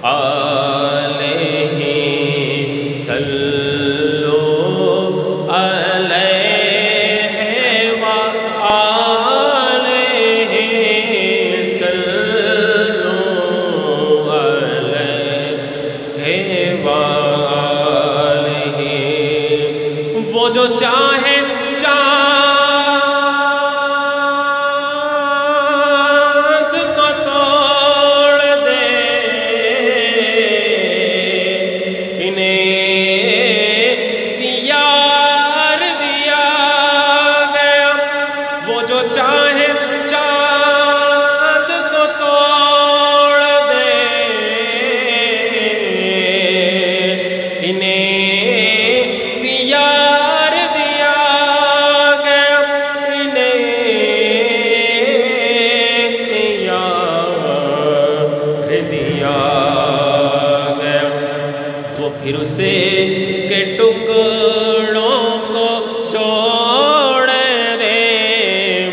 अलैहि सल्लु अलैहि व अलैहि सल्लु अलैहि व अलैहि। वो जो चाहे चाँद को तोड़ दे, यार दिया गया। वो जो चाहे चाँद को तोड़ दे, इन्हें यार दिया गया, इन्हें यार दिया गया। वो फिर उसे के टुकड़ों को जोड़ दे,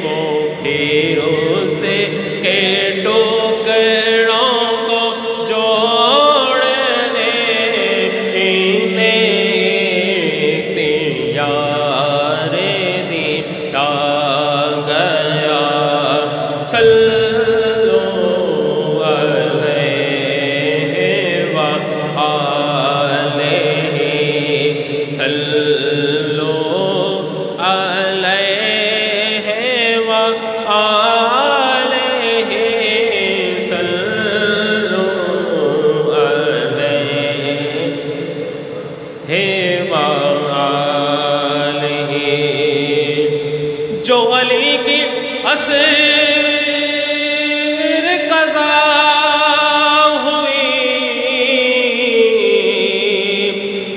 वो फिर उसे के टुकड़ों को जोड़ दे, इन्हें यार दिया गया। सल्लु अलैहि व अलैहि सल्लु अलैहि व अलैहि सल्लु अलैहि व अलैहि। जो अली की असर कज़ा हुई,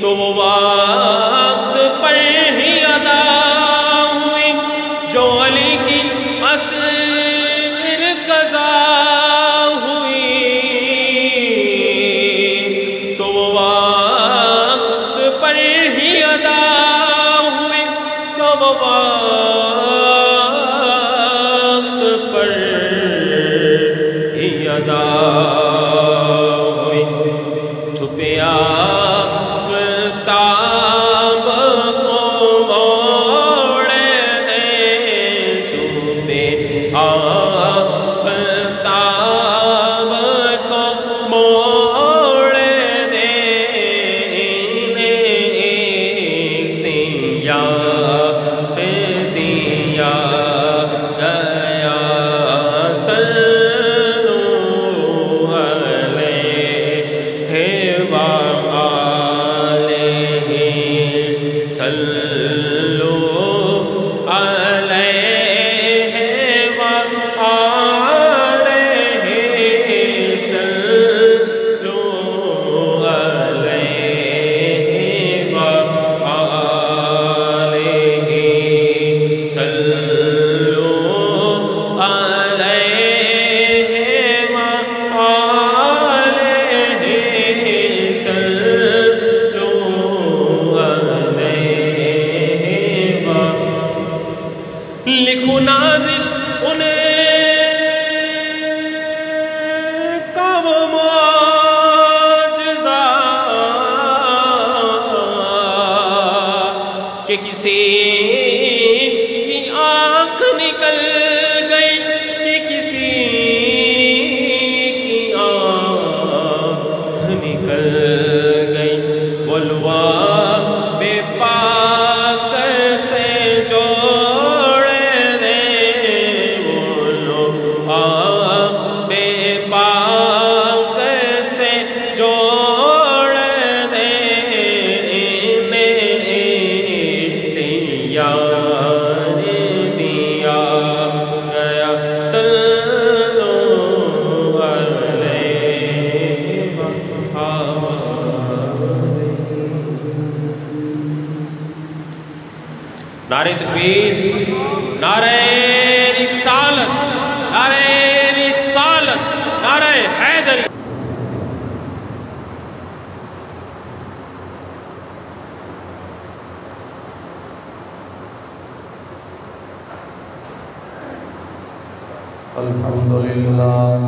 तो वो वक्त पर ही अदा हुई। जो अली की असर कज़ा हुई, तो वो वक्त पर ही अदा हुई, तो वो वक्त पर ही अदा हुई। छुपे आफ़ताब को मोड़ दे, छुपे आफ़ताब को मोड़ दे, इन्हें यार दिया गया। सल्लु अलैहि व अलैहि सल्लु अलैहि व अलैहि सल्लु अलैहि व अलैहि सल्लु अलैहि व अलैहि सल्लु अलैहि व। लिखूं नाज़िश उनका वो मौजज़ा कि किसी की आँख निकल गई, कि किसी की आँख निकल गई। बोलवा बेपाक से जोड़ दे, बोलो बेपाक से जोड़ दे, इन्हें यार दिया गया। सल्लु अलैहि व नारे तकबीर, नारे रिसालत, नारे रिसालत, नारे हैदरी। अल्हम्दुलिल्लाह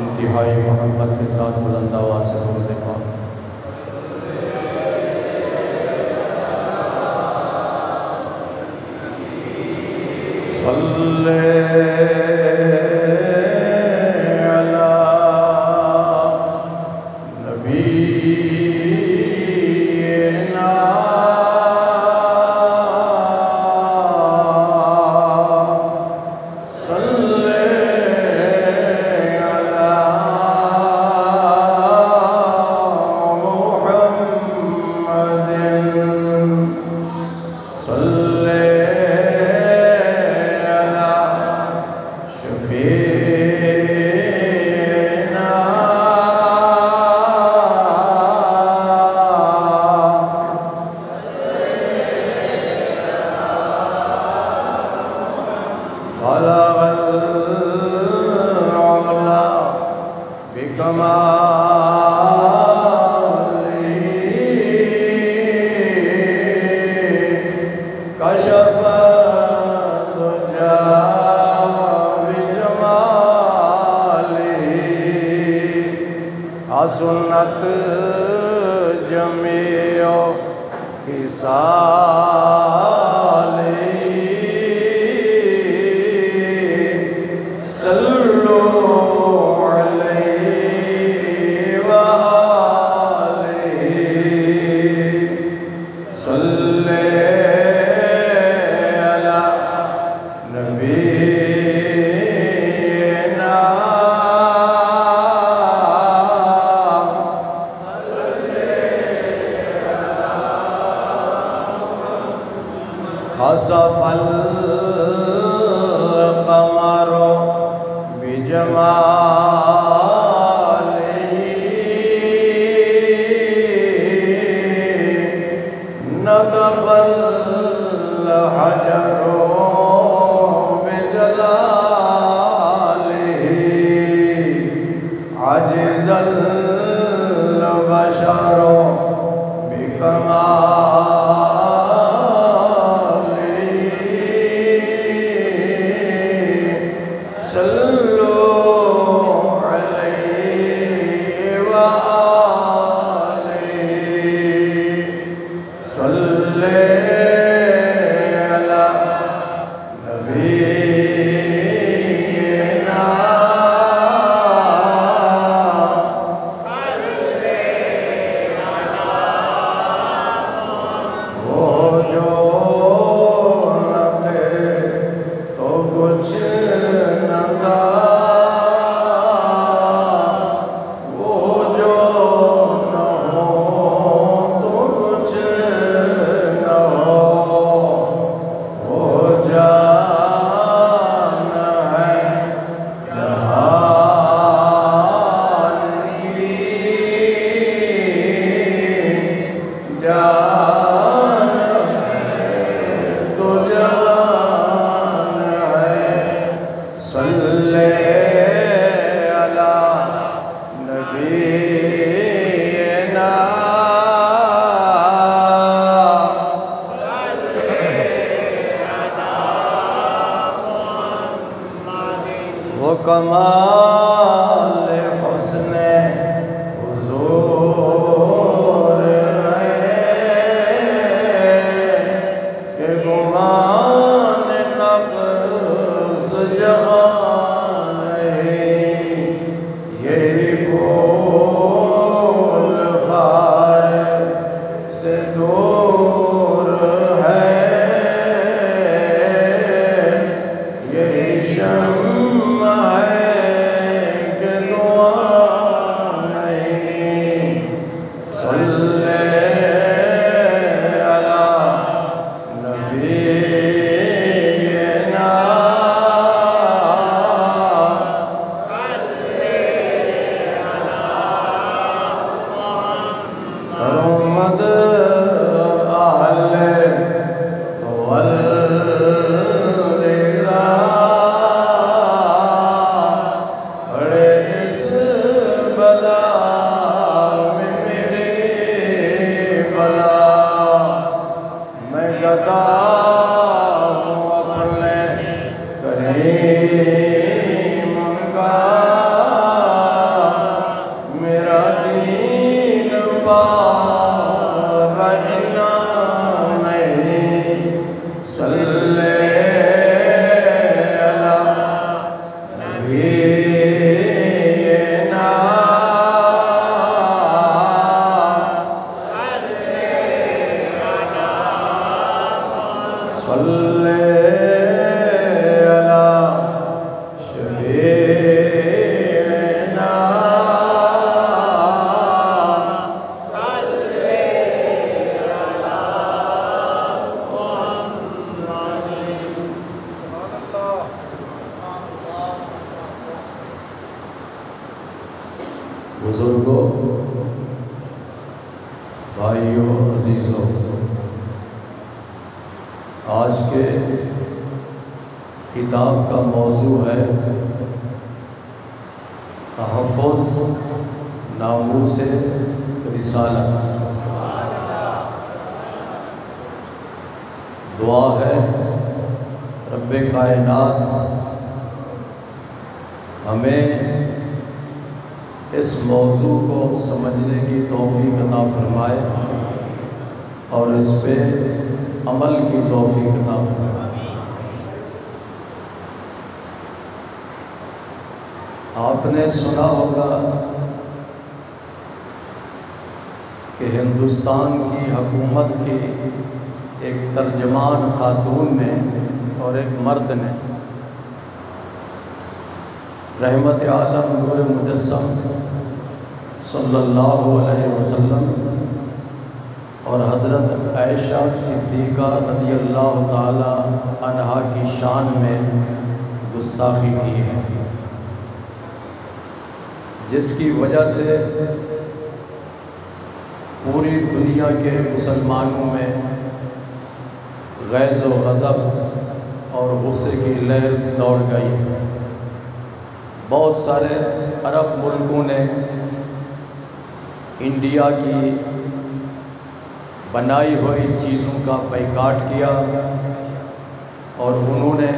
इंतहाई मोहब्बत के साथ बुलंद आवाज़ से बोलते हैं सल्ले अला नबीना सल्ले अला मुहम्मदिन सल्ले सुन्नत जमीओ हिसाले सल्लो अलैहि व आलिहि सल्ले अला नबीना खसफल कमर बिजमालिही नतबल हजरो बिजलालिही अजिजल बशरो बिकमा कमाल हुस्ने हुजूर के गुमान नक़्स जहां नहीं, यही भूल खार से दूर है, यही शम्मा है कि दुआ नहीं। सल्ले अला नबीना मुहम्मद आहले वल्लिदा। बड़े इस बला में मेरी बला, मैं गदा हूँ अपने करीम का, मेरा दीन बारना नहीं। सल्ले अला नबीना सल्ले अला शफीना बुजुर्गों, भाइयों, अजीजों, आज के किताब का मौजू है तहफ़्फ़ुज़ नामूस रिसालत। दुआ है रब्बे कायनात हमें इस मौजू को समझने की तौफ़ीक़ अता फरमाए और इस पे अमल की तौफ़ीक़ अता फरमाए। आपने सुना होगा कि हिंदुस्तान की हुकूमत की एक तर्जमान खातून ने और एक मर्द ने रहमत आलम नूर मुजस्सम सल्लल्लाहु अलैहि वसल्लम और हज़रत आयशा सिद्दीक़ा रज़ियल्लाहु ताला अन्हा की शान में गुस्ताखी की है, जिसकी वजह से पूरी दुनिया के मुसलमानों में गैज़ व ग़ज़ब और गुस्से की लहर दौड़ गई। बहुत सारे अरब मुल्कों ने इंडिया की बनाई हुई चीज़ों का बायकाट किया और उन्होंने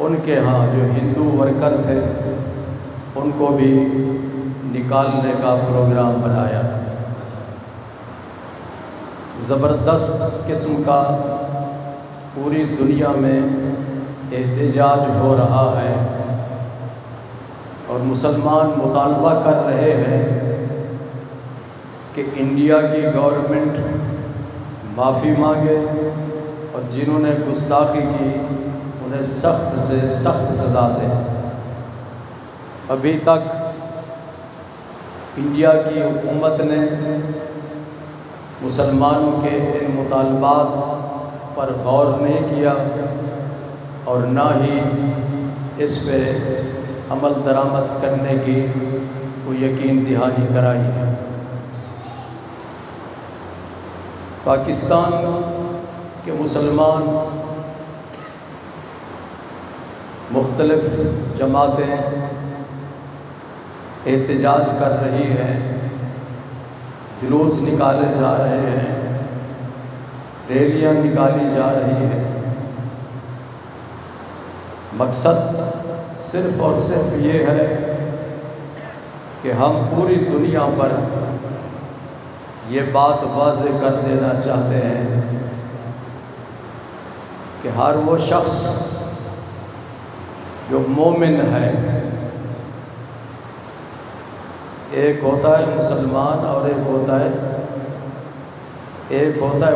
उनके यहाँ जो हिंदू वर्कर थे उनको भी निकालने का प्रोग्राम बनाया। ज़बरदस्त किस्म का पूरी दुनिया में एहतजाज हो रहा है और मुसलमान मुतालबा कर रहे हैं कि इंडिया की गवर्नमेंट माफ़ी मांगे और जिन्होंने गुस्ताखी की उन्हें सख्त से सख्त सज़ा दे। अभी तक इंडिया की हुकूमत ने मुसलमानों के इन मुतालबात पर गौर नहीं किया और ना ही इस पे अमल दरामद करने की कोई यकीन दहानी कराई है। पाकिस्तान के मुसलमान मुख्तलिफ जमातें एहतजाज कर रही हैं, जुलूस निकाले जा रहे हैं, रैलियां निकाली जा रही हैं। मकसद सिर्फ़ और सिर्फ ये है कि हम पूरी दुनिया पर ये बात वाज़ेह कर देना चाहते हैं कि हर वो शख्स जो मोमिन है, एक होता है मुसलमान और एक होता है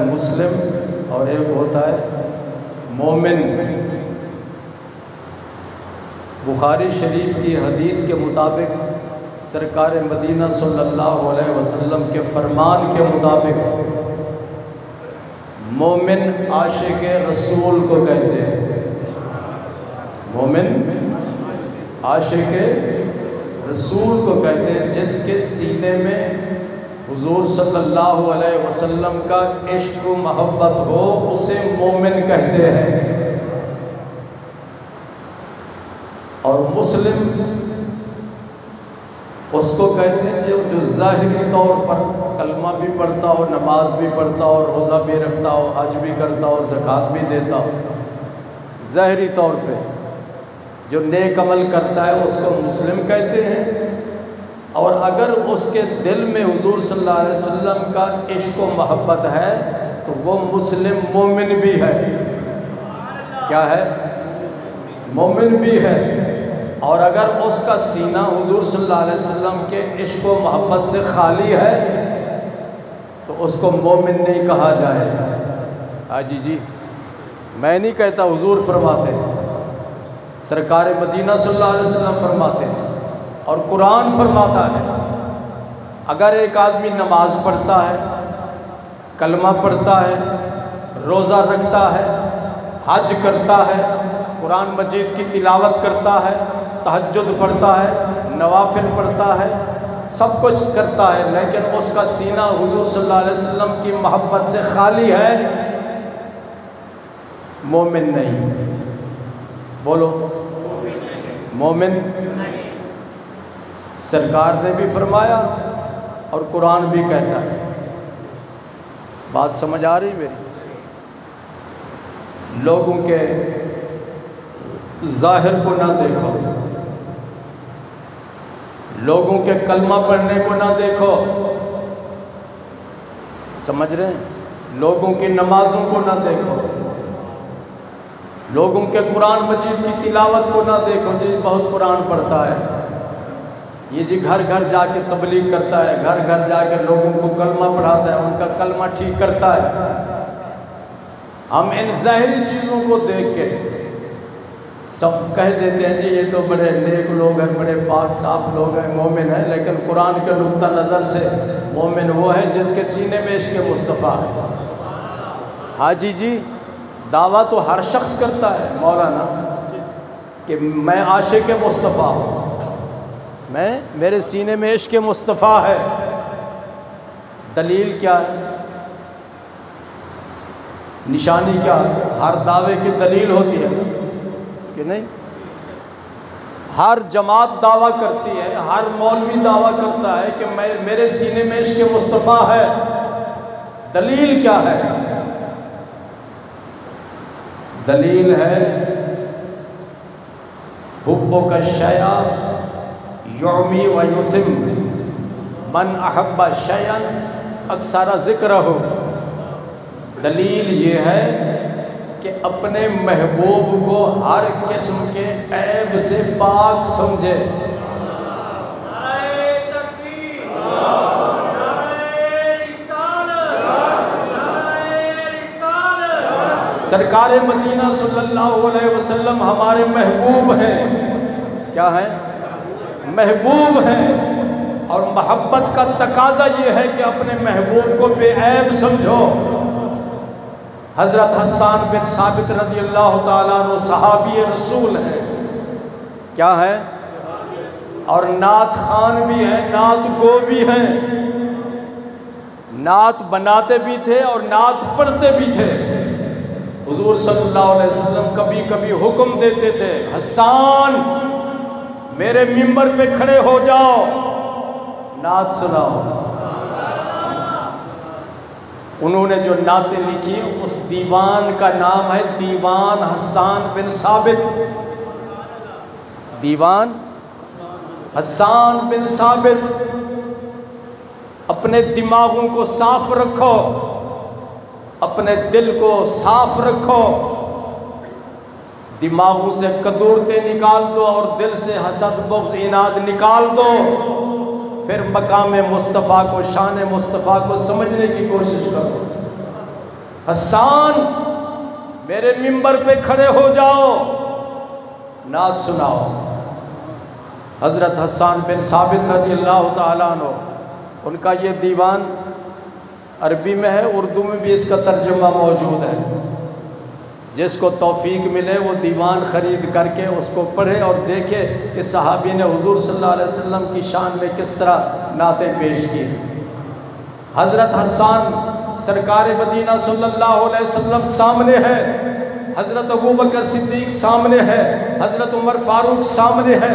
मुस्लिम और एक होता है मोमिन। बुखारी शरीफ की हदीस के मुताबिक सरकार मदीना सल्लल्लाहु अलैहि वसल्लम के फरमान के मुताबिक मोमिन आशिक रसूल को कहते हैं। मोमिन आशिक रसूल को कहते हैं, जिसके सीने में हुजूर सल्लल्लाहु अलैहि वसल्लम का इश्क व मोहब्बत हो, उसे मोमिन कहते हैं। और मुस्लिम उसको कहते हैं जो ज़ाहिरी तौर पर कलमा भी पढ़ता हो, नमाज भी पढ़ता हो, रोज़ा भी रखता हो, हज भी करता हो, ज़कात भी देता हो, ज़ाहिरी तौर पे जो नेक अमल करता है उसको मुस्लिम कहते हैं। और अगर उसके दिल में हुजूर सल्लल्लाहु अलैहि वसल्लम का इश्क व मोहब्बत है तो वो मुस्लिम मोमिन भी है। क्या है? मोमिन भी है। और अगर उसका सीना हुजूर सल्लल्लाहु अलैहि वसल्लम के इश्क व मोहब्बत से खाली है तो उसको मोमिन नहीं कहा जाएगा। हाजी जी, मैं नहीं कहता, हुजूर फरमाते हैं, सरकार मदीना सल्लल्लाहु अलैहि वसल्लम फरमाते हैं और कुरान फरमाता है, अगर एक आदमी नमाज पढ़ता है, कलमा पढ़ता है, रोज़ा रखता है, हज करता है, कुरान मजीद की तिलावत करता है, तहज्जुद पढ़ता है, नवाफिल पढ़ता है, सब कुछ करता है, लेकिन उसका सीना हुजूर सल्लल्लाहु अलैहि वसल्लम की मोहब्बत से खाली है, मोमिन नहीं। बोलो, मोमिन। सरकार ने भी फरमाया और कुरान भी कहता है। बात समझ आ रही मेरी? लोगों के ज़ाहिर को ना देखो, लोगों के कलमा पढ़ने को ना देखो, समझ रहे हैं? लोगों की नमाजों को ना देखो, लोगों के कुरान मजीद की तिलावत को ना देखो। जी बहुत कुरान पढ़ता है, ये जी घर घर जाके तबलीग करता है, घर घर जाके लोगों को कलमा पढ़ाता है, उनका कलमा ठीक करता है। हम इन ज़ाहिरी चीज़ों को देख के सब कह देते हैं जी ये तो बड़े नेक लोग हैं, बड़े पाक साफ लोग हैं, मोमिन हैं। लेकिन कुरान के नुक्ता नज़र से मोमिन वो है जिसके सीने में इश्क़ मुस्तफ़ा है। हाजी जी, दावा तो हर शख्स करता है मौलाना कि मैं आशिक़ मुस्तफ़ा हूँ, मेरे सीने में इश्क़ मुस्तफ़ा है। दलील क्या है? निशानी क्या है? हर दावे की दलील होती है कि नहीं? हर जमात दावा करती है, हर मौलवी दावा करता है कि मेरे सीने में इश्क़ मुस्तफ़ा है। दलील क्या है? दलील है हुब्बुका शैआ युमी व युसिम मन अहब्बा शैअन अक्सरा ज़िक्र हो। दलील ये है कि अपने महबूब को हर किस्म के ऐब से पाक समझे। सरकार मदीना सल्लल्लाहु अलैहि वसल्लम हमारे महबूब हैं। क्या है? महबूब हैं। और मोहब्बत का तकाजा ये है कि अपने महबूब को बेऐब समझो। हज़रत हस्सान बिन साबित रज़ी अल्लाह ताला अन्हु सहाबी रसूल हैं। क्या है? और नात खान भी हैं, नात गो भी हैं। नात बनाते भी थे और नात पढ़ते भी थे। हुजूर सल्लल्लाहु अलैहि वसल्लम कभी कभी हुक्म देते थे, हस्सान मेरे मिंबर पे खड़े हो जाओ, नात सुनाओ। उन्होंने जो नातें लिखी उस दीवान का नाम है दीवान हस्सान बिन साबित। दीवान हसन बिन साबित, अपने दिमागों को साफ रखो, अपने दिल को साफ रखो, दिमागों से कदूरतें निकाल दो और दिल से हसद बुग़्ज़ इनाद निकाल दो। फिर मकाम मुस्तफ़ा को, शान मुस्तफ़ा को समझने की कोशिश करो। हसन, मेरे मिंबर पे खड़े हो जाओ, नात सुनाओ। हज़रत हसन बिन साबित रज़ियल्लाहु ताला अन्हु, उनका ये दीवान अरबी में है, उर्दू में भी इसका तर्जुमा मौजूद है। जिसको तौफीक मिले वो दीवान ख़रीद करके उसको पढ़े और देखे कि सहाबी ने हुज़ूर सल्लल्लाहु अलैहि वसल्लम की शान में किस तरह नातें पेश की। हज़रत हसन सरकार मदीना सल्लल्लाहु अलैहि वसल्लम सामने है, हज़रत अबू बकर सिद्दीक़ सामने है, हज़रत उमर फ़ारूक सामने है,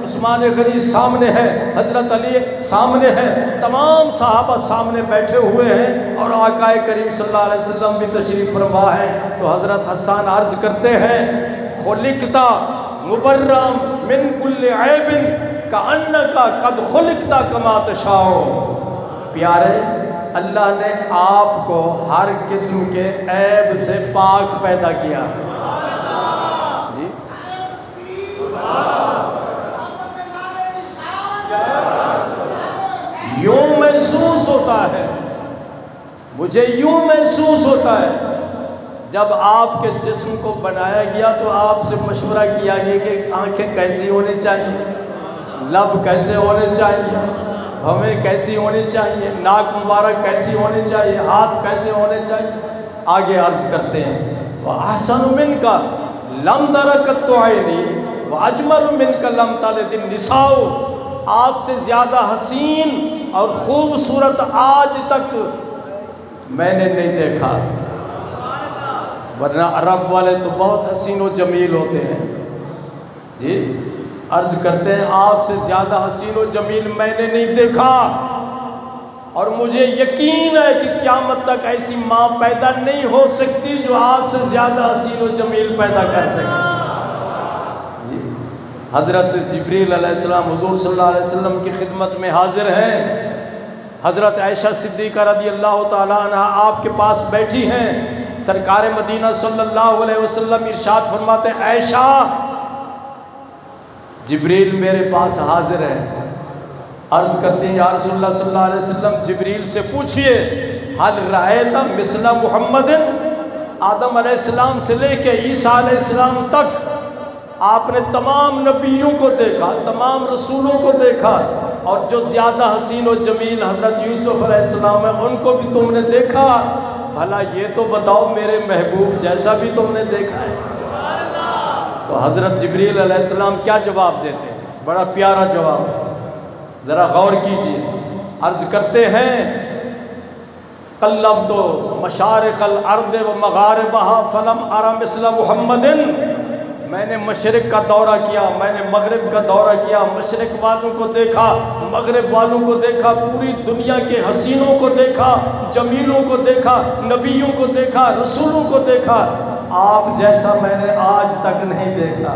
उस्मान गनी सामने है, हज़रत अली सामने है, तमाम सहाबा सामने बैठे हुए हैं और आक़ाए करीम सल्लल्लाहु अलैहि वसल्लम भी तशरीफ़ फरमा है। तो हज़रत हसन अर्ज़ करते हैं, खुलिक़ता मुबर्रम मिन कुल्लि ऐबिन कअन्नका क़द खुलिक़ता कमा तशाओ। प्यारे, अल्लाह ने आपको हर किस्म के ऐब से पाक पैदा किया है। जी, यूं महसूस होता है, मुझे यूं महसूस होता है, जब आपके जिस्म को बनाया गया तो आपसे मशवरा किया गया कि आंखें कैसी होनी चाहिए, लब कैसे होने चाहिए, भवें कैसी होनी चाहिए, नाक मुबारक कैसी होनी चाहिए, हाथ कैसे होने चाहिए। आगे अर्ज करते हैं, वह अहसन मिनका लम तरकत तो आईनी वह अजमल मिनका लम तलिदिन निसाओ। आपसे ज़्यादा हसीन और खूबसूरत आज तक मैंने नहीं देखा, वरना अरब वाले तो बहुत हसीन व जमील होते हैं। जी, अर्ज करते हैं, आपसे ज़्यादा हसीन व जमील मैंने नहीं देखा और मुझे यकीन है कि क़यामत तक ऐसी माँ पैदा नहीं हो सकती जो आपसे ज़्यादा हसीन व जमील पैदा कर सके। हज़रत जिब्रील अलैहिस्सलाम हुज़ूर सल्लल्लाहु अलैहि वसल्लम की खिदमत में हाजिर हैं। हज़रत आयशा सिद्दीक़ा रज़ियल्लाहु ताला अन्हा आपके पास बैठी हैं। सरकार मदीना सल्लल्लाहु अलैहि वसल्लम इरशाद फरमाते हैं, आयशा, जिब्रील मेरे पास हाजिर है। अर्ज़ करते हैं, या रसूलल्लाह सल्लल्लाहु अलैहि वसल्लम, जिब्रील से पूछिए, हल रायता मिसला मुहम्मदिन, आदम अलैहिस्सलाम से लेके ईसा अलैहिस्सलाम तक आपने तमाम नबियों को देखा, तमाम रसूलों को देखा, और जो ज़्यादा हसीन व जमील हज़रत यूसुफ़ अलैहिस्सलाम है उनको भी तुमने देखा। भला ये तो बताओ मेरे महबूब जैसा भी तुमने देखा है? तो हज़रत जिब्रील अलैहिस्सलाम क्या जवाब देते हैं? बड़ा प्यारा जवाब है, ज़रा गौर कीजिए। अर्ज़ करते हैं, कल्लब तो मशारिक़ल अर्द व मगारिबहा फलम अरा मिस्ला मुहम्मदिन। मैंने मशरिक़ का दौरा किया, मैंने मगरिब का दौरा किया, मशरिक़ वालों को देखा, मगरिब वालों को देखा, पूरी दुनिया के हसीनों को देखा, जमीलों को देखा, नबियों को देखा, रसूलों को देखा, आप जैसा मैंने आज तक नहीं देखा।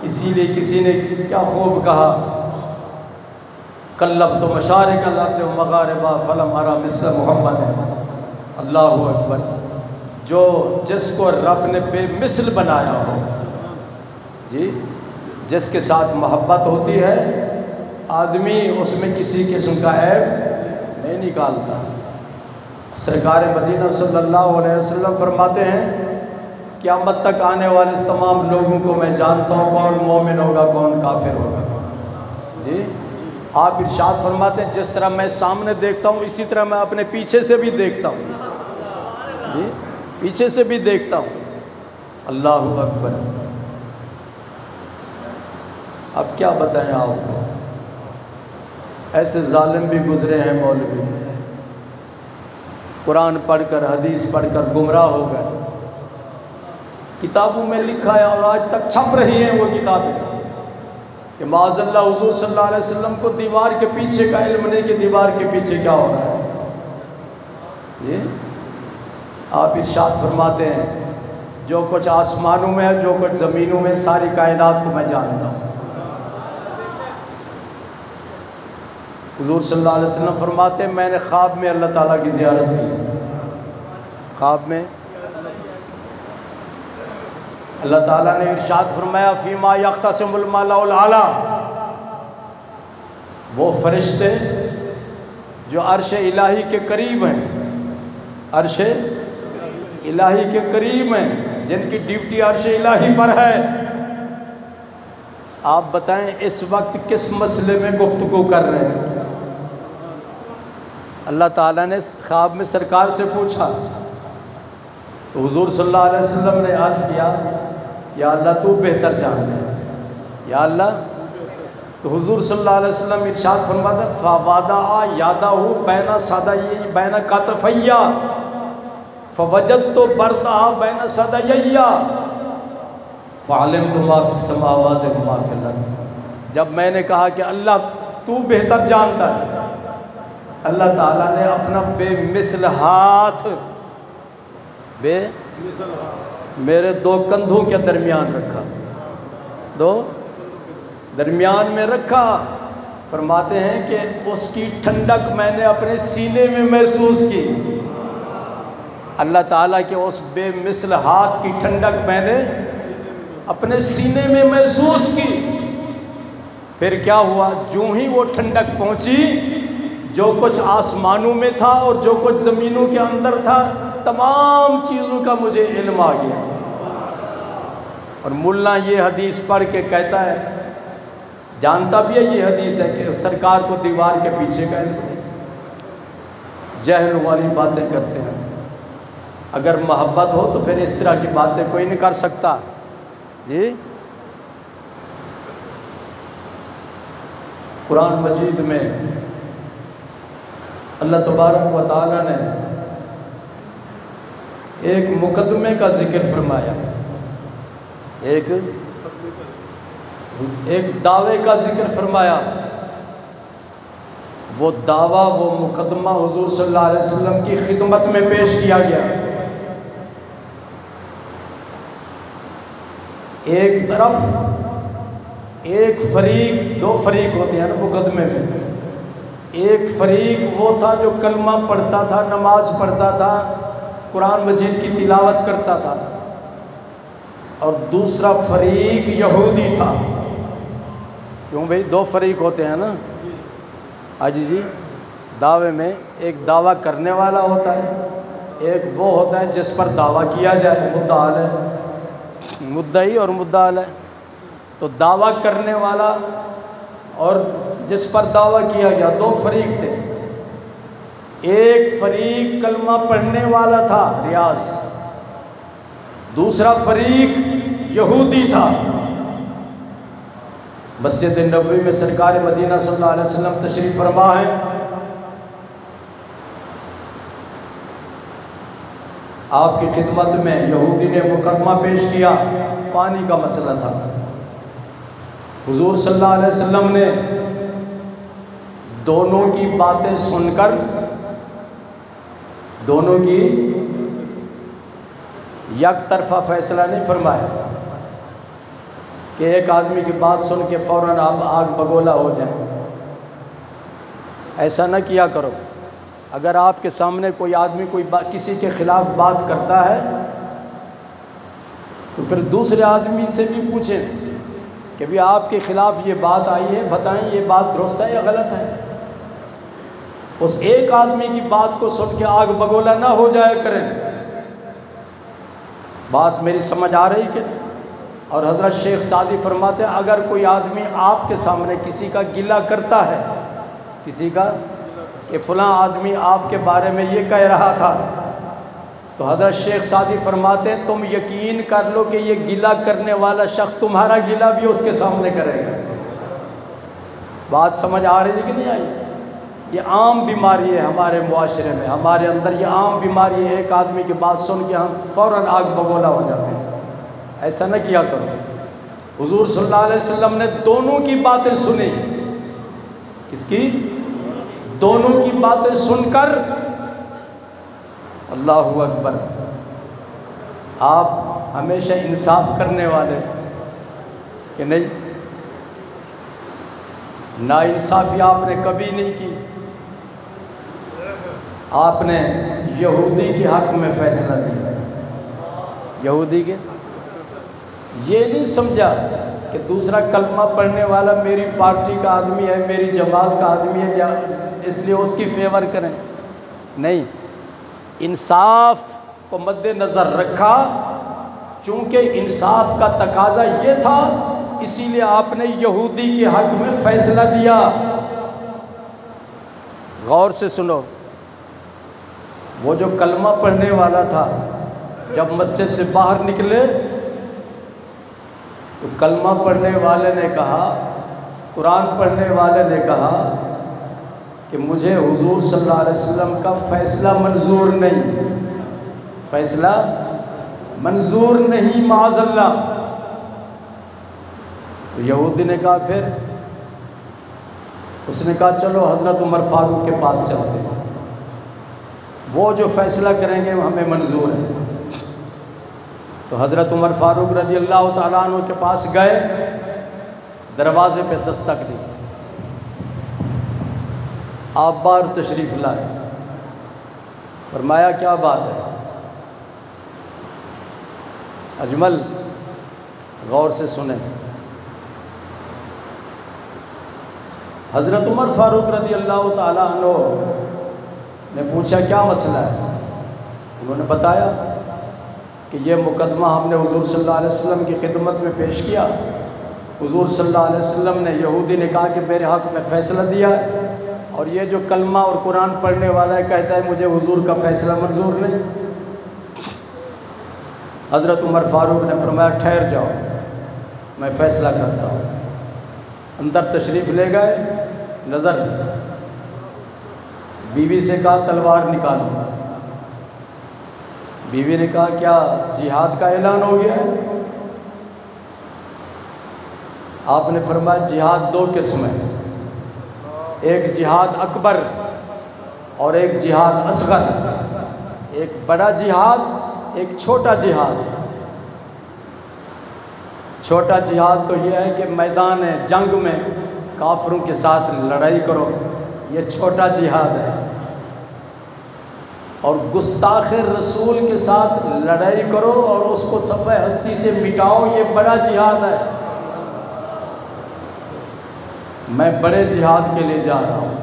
इसीलिए किसी ने क्या खूब कहा, कल्लब तो मशारिक़ल अर्द व मगारिबहा फलम अरा मिस्ला मुहम्मद। अल्लाहु अकबर। जो जिसको रब ने बेमिसल बनाया हो, जी, जिसके साथ मोहब्बत होती है, आदमी उसमें किसी किस्म का ऐब नहीं निकालता। सरकार मदीना सल्लल्लाहु अलैहि वसल्लम फरमाते हैं, क़यामत तक आने वाले तमाम लोगों को मैं जानता हूँ, कौन मोमिन होगा कौन काफिर होगा। जी, आप इरशाद फरमाते हैं, जिस तरह मैं सामने देखता हूँ इसी तरह मैं अपने पीछे से भी देखता हूँ। जी, पीछे से भी देखता हूँ। अल्लाहु अकबर। अब क्या बताएं आपको, ऐसे जालिम भी गुजरे हैं मौलवी, कुरान पढ़कर हदीस पढ़कर गुमराह हो गए। किताबों में लिखा है और आज तक छप रही हैं वो किताबें कि माज़अल्लाह हुज़ूर सल्लल्लाहु अलैहि वसल्लम को दीवार के पीछे का इल्म नहीं कि दीवार के पीछे क्या हो रहा है। ये आप इरशाद फरमाते हैं, जो कुछ आसमानों में है, जो कुछ ज़मीनों में, सारी कायनात को मैं जानता हूँ। हुज़ूर सल्लल्लाहु अलैहि वसल्लम फरमाते हैं, मैंने ख्वाब में अल्लाह ताला की ज़ियारत की। ख्वाब में अल्लाह ताला ने इरशाद फरमाया, फ़ीमा यख्तसिमुल मलाउल आला, वो फरिश्ते जो अर्श इलाही के करीब हैं, अर्श इलाही के करीब हैं, जिनकी ड्यूटी अर्श इलाही पर है। आप बताएं इस वक्त किस मसले में गुफ्तगू कर रहे हैं? अल्लाह ताला ने ख्वाब में सरकार से पूछा तो हुज़ूर सल्लल्लाहु अलैहि वसल्लम ने अर्ज़ किया, या अल्लाह तू बेहतर जानता है, या अल्लाह। तो हुज़ूर सल्लल्लाहु अलैहि वसल्लम इरशाद फरमाते, फ़वादा यादाहु बैना सदयी बैना कतफैया फ़वजदतु बरदहा बैना सदयैया फ़अलिमतु मा फ़िस समावाति व मा फ़िल अर्द। जब मैंने कहा कि अल्लाह तू बेहतर जानता है, अल्लाह ताला ने अपना बेमिसल हाथ मेरे दो कंधों के दरमियान रखा, दो दरमियान में रखा। फरमाते हैं कि उसकी ठंडक मैंने अपने सीने में महसूस की। अल्लाह ताला के उस बेमिसल हाथ की ठंडक मैंने अपने सीने में महसूस की। फिर क्या हुआ, जो ही वो ठंडक पहुंची, जो कुछ आसमानों में था और जो कुछ ज़मीनों के अंदर था, तमाम चीज़ों का मुझे इल्म आ गया। और मुल्ला ये हदीस पढ़ के कहता है, जानता भी है ये हदीस है कि सरकार को दीवार के पीछे का जहल वाली बातें करते हैं। अगर मोहब्बत हो तो फिर इस तरह की बातें कोई नहीं कर सकता जी। कुरान मजीद में अल्लाह तबारक व तआला ने एक मुकदमे का जिक्र फरमाया, एक दावे का जिक्र फरमाया। वो दावा, वो मुकदमा हुजूर सल्लल्लाहु अलैहि वसल्लम की खिदमत में पेश किया गया। एक तरफ एक फरीक, दो फरीक होते हैं ना मुकदमे में। एक फरीक वो था जो कलमा पढ़ता था, नमाज पढ़ता था, कुरान मजीद की तिलावत करता था, और दूसरा फरीक यहूदी था। क्यों भाई, दो फरीक होते हैं ना हाजी जी दावे में। एक दावा करने वाला होता है, एक वो होता है जिस पर दावा किया जाए, मुद्दाअल है, मुद्दई और मुद्दाअल है। तो दावा करने वाला और जिस पर दावा किया गया, दो फरीक थे। एक फरीक कलमा पढ़ने वाला था, रियाज, दूसरा फरीक यहूदी था। मस्जिद नबवी में सरकार मदीना सल्लल्लाहु अलैहि वसल्लम तशरीफ फरमा है। आपकी खिदमत में यहूदी ने मुकदमा पेश किया, पानी का मसला था। हुजूर सल्लल्लाहु अलैहि वसल्लम ने दोनों की बातें सुनकर, दोनों की एक तरफा फैसला नहीं फरमाया कि एक आदमी की बात सुन के फ़ौरन आप आग बगोला हो जाए। ऐसा न किया करो। अगर आपके सामने कोई आदमी कोई किसी के ख़िलाफ़ बात करता है तो फिर दूसरे आदमी से भी पूछें कि भी आपके ख़िलाफ़ ये बात आई है, बताएं ये बात दुरुस्त है या गलत है। उस एक आदमी की बात को सुन के आग बगोला ना हो जाए करें। बात मेरी समझ आ रही कि नहीं? और हज़रत शेख सादी फरमाते हैं, अगर कोई आदमी आपके सामने किसी का गिला करता है, किसी का कि फ़लाँ आदमी आपके बारे में ये कह रहा था, तो हज़रत शेख सादी फरमाते हैं तुम यकीन कर लो कि ये गिला करने वाला शख्स तुम्हारा गिला भी उसके सामने करेगा। बात समझ आ रही है कि नहीं आई? ये आम बीमारी है हमारे मुआशरे में, हमारे अंदर ये आम बीमारी है। एक आदमी की बात सुन के हम फ़ौरन आग बगोला हो जाते हैं। ऐसा न किया करो। हुजूर सल्लल्लाहु अलैहि वसल्लम ने दोनों की बातें सुनी। किसकी? दोनों की बातें सुनकर, अल्लाहु अकबर, आप हमेशा इंसाफ करने वाले कि नहीं, नाइंसाफ़ी आपने कभी नहीं की। आपने यहूदी के हक़ में फ़ैसला दिया, यहूदी के, ये नहीं समझा कि दूसरा कलमा पढ़ने वाला मेरी पार्टी का आदमी है, मेरी जमात का आदमी है, क्या इसलिए उसकी फेवर करें। नहीं, इंसाफ को मद्देनज़र रखा, चूँकि इंसाफ का तकाजा ये था, इसीलिए आपने यहूदी के हक़ में फ़ैसला दिया। गौर से सुनो, वो जो कलमा पढ़ने वाला था, जब मस्जिद से बाहर निकले तो कलमा पढ़ने वाले ने कहा, कुरान पढ़ने वाले ने कहा कि मुझे हुजूर सल्लल्लाहु अलैहि वसल्लम का फ़ैसला मंजूर नहीं, फ़ैसला मंजूर नहीं माज़अल्लाह। तो यहूदी ने कहा, फिर उसने कहा चलो हज़रत उमर फारूक के पास चलते हैं, वो जो फ़ैसला करेंगे वो हमें मंजूर है। तो हज़रत उमर फारूक रज़ी अल्लाह तआला अन्हु के पास गए, दरवाज़े पे दस्तक दी, आप बार तशरीफ़ लाए, फरमाया क्या बात है। अजमल गौर से सुने, हज़रत उमर फारूक रज़ी अल्लाह तआला अन्हु ने पूछा क्या मसला है। उन्होंने बताया कि ये मुकदमा हमने हुजूर सल्लल्लाहु अलैहि वसल्लम की खिदमत में पेश किया। हुजूर सल्लल्लाहु अलैहि वसल्लम ने, यहूदी ने कहा कि मेरे हक़ में फ़ैसला दिया है, और ये जो कलमा और कुरान पढ़ने वाला है कहता है मुझे हुजूर का फ़ैसला मंजूर नहीं। हज़रत उमर फारूक ने फरमाया ठहर जाओ, मैं फ़ैसला करता हूँ। अंदर तशरीफ़ ले गए, नज़र बीवी से कहा तलवार निकालो। बीवी ने कहा क्या जिहाद का ऐलान हो गया है? आपने फरमाया जिहाद दो किस्म है, एक जिहाद अकबर और एक जिहाद असगर, एक बड़ा जिहाद एक छोटा जिहाद। छोटा जिहाद तो यह है कि मैदान जंग में काफिरों के साथ लड़ाई करो, ये छोटा जिहाद है। और गुस्ताख रसूल के साथ लड़ाई करो और उसको सफ़े हस्ती से मिटाओ, ये बड़ा जिहाद है। मैं बड़े जिहाद के लिए जा रहा हूँ।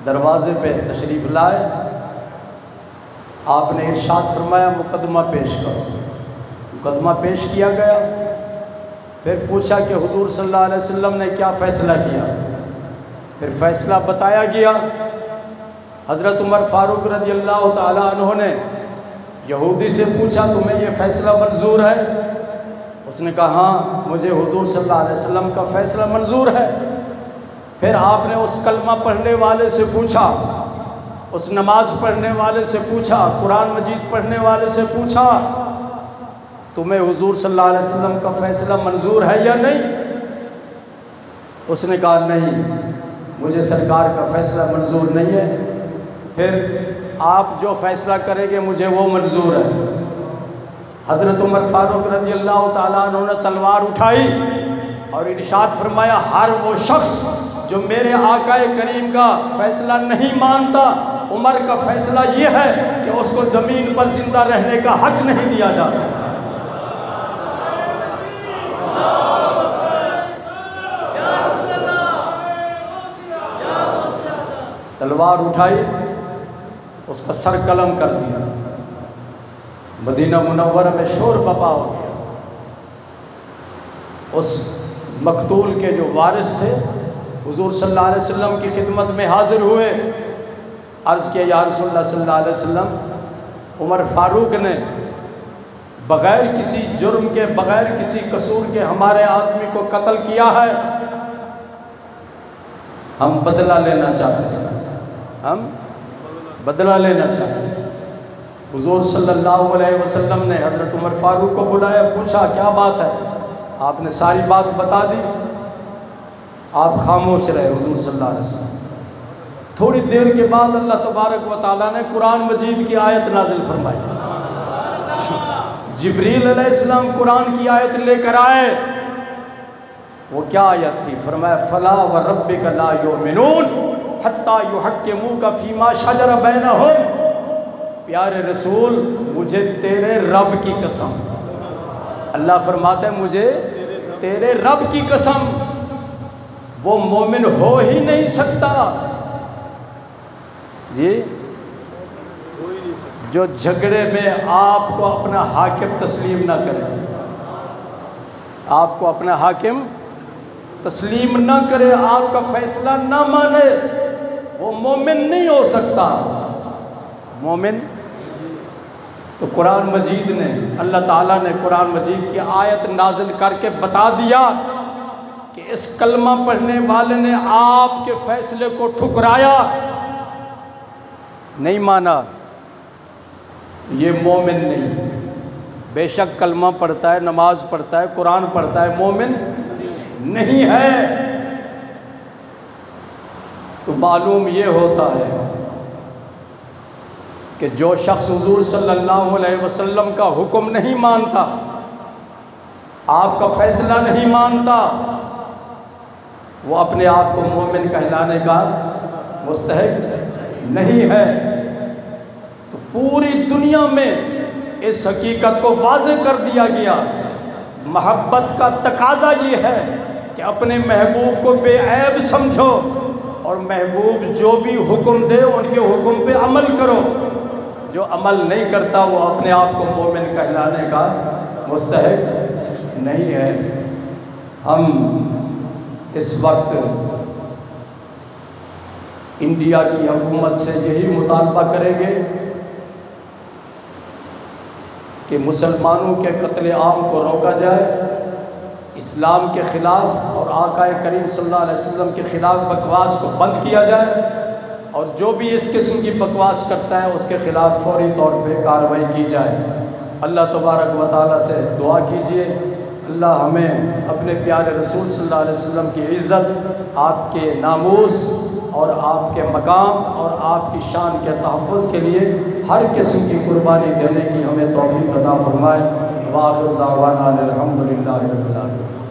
दरवाज़े पे तशरीफ़ लाए, आपने इरशाद फरमाया मुकदमा पेश करो। मुकदमा पेश किया गया। फिर पूछा कि हुजूर सल्लल्लाहु अलैहि वसल्लम ने क्या फ़ैसला किया। फिर फ़ैसला बताया गया। हज़रत उमर फारूक रज़ी अल्लाह तआला अन्हु ने यहूदी से पूछा तुम्हें ये फ़ैसला मंजूर है? उसने कहा हाँ, मुझे हुजूर सल्लल्लाहु अलैहि वसल्लम का फ़ैसला मंजूर है। फिर आपने उस कलमा पढ़ने वाले से पूछा, उस नमाज पढ़ने वाले से पूछा, कुरान मजीद पढ़ने वाले से पूछा, तुम्हें हुजूर सल्लल्लाहु अलैहि वसल्लम का फ़ैसला मंजूर है या नहीं? उसने कहा नहीं, मुझे सरकार का फ़ैसला मंजूर नहीं है। फिर आप जो फ़ैसला करेंगे मुझे वो मंजूर है। हज़रत उमर फारूक रज़ी अल्लाह तआला अन्हु ने तलवार उठाई और इरशाद फरमाया हर वो शख्स जो मेरे आकाए करीम का फ़ैसला नहीं मानता, उमर का फ़ैसला ये है कि उसको ज़मीन पर ज़िंदा रहने का हक़ नहीं दिया जा सकता। तलवार उठाई, उसका सर कलम कर दिया। मदीना मुनव्वरा में शोर बपा हो गया। उस मकतूल के जो वारिस थे हुजूर सल्लल्लाहु अलैहि वसल्लम की खिदमत में हाजिर हुए। अर्ज़ किया या रसूलल्लाह सल्लल्लाहु अलैहि वसल्लम, उमर फारूक ने बग़ैर किसी जुर्म के, बग़ैर किसी कसूर के हमारे आदमी को कत्ल किया है। हम बदला लेना चाहते हैं, हम बदला लेना चाहते हैं। हुजूर सल्लल्लाहु अलैहि वसल्लम ने हज़रत उमर फारूक को बुलाया, पूछा क्या बात है। आपने सारी बात बता दी। आप खामोश रहे हुजूर सल्लल्लाहु अलैहि वसल्लम। थोड़ी देर के बाद अल्लाह तबारक व तआला ने कुरान मजीद की आयत नाजिल फरमाई। जिब्रील अलैहिस्सलाम कुरान की आयत लेकर आए। वो क्या आयत थी? फरमाया फला व रब्बिका ला युमिनून हत्ता युहक्किमूका फीमा शजर बैनहुम। प्यारे रसूल, मुझे तेरे रब की कसम, अल्लाह फरमाता है मुझे तेरे रब की कसम, वो मोमिन हो ही नहीं सकता जी जो झगड़े में आपको अपना हाकिम तस्लीम ना करे, आपको अपना हाकिम तस्लीम ना करे, आपका फैसला ना माने, वो मोमिन नहीं हो सकता। मोमिन तो कुरान मजीद ने, अल्लाह ताला ने कुरान मजीद की आयत नाजिल करके बता दिया कि इस कलमा पढ़ने वाले ने आपके फैसले को ठुकराया, नहीं माना, ये मोमिन नहीं। बेशक कलमा पढ़ता है, नमाज पढ़ता है, कुरान पढ़ता है, मोमिन नहीं है। तो मालूम ये होता है कि जो शख्स हुजूर सल्लल्लाहु अलैहि वसल्लम का हुक्म नहीं मानता, आपका फैसला नहीं मानता, वो अपने आप को मोमिन कहलाने का मुस्तहिक नहीं है। तो पूरी दुनिया में इस हकीकत को वाज़ेह कर दिया गया। मोहब्बत का तकाजा ये है कि अपने महबूब को बेऐब समझो और महबूब जो भी हुक्म दे उनके हुक्म पे अमल करो। जो अमल नहीं करता वो अपने आप को मोमिन कहलाने का मुस्तहिक नहीं है। हम इस वक्त इंडिया की हुकूमत से यही मुतालबा करेंगे कि मुसलमानों के कत्ल आम को रोका जाए, इस्लाम के ख़िलाफ़ और आका करीम सल्लल्लाहु अलैहि वसल्लम के ख़िलाफ़ बकवास को बंद किया जाए और जो भी इस किस्म की बकवास करता है उसके ख़िलाफ़ फौरी तौर पे कार्रवाई की जाए। अल्लाह तबारक व तआला से दुआ कीजिए, अल्लाह हमें अपने प्यारे रसूल सल्लल्लाहु अलैहि वसल्लम की इज़्ज़त, आपके नामूस और आपके मकाम और आपकी शान के तहफ़्फ़ुज़ के लिए हर किस्म की कुर्बानी देने की हमें तौफ़ीक़ अता फ़रमाए। व आख़िर दावाना अनिल हम्दुलिल्लाहि रब्बिल आलमीन।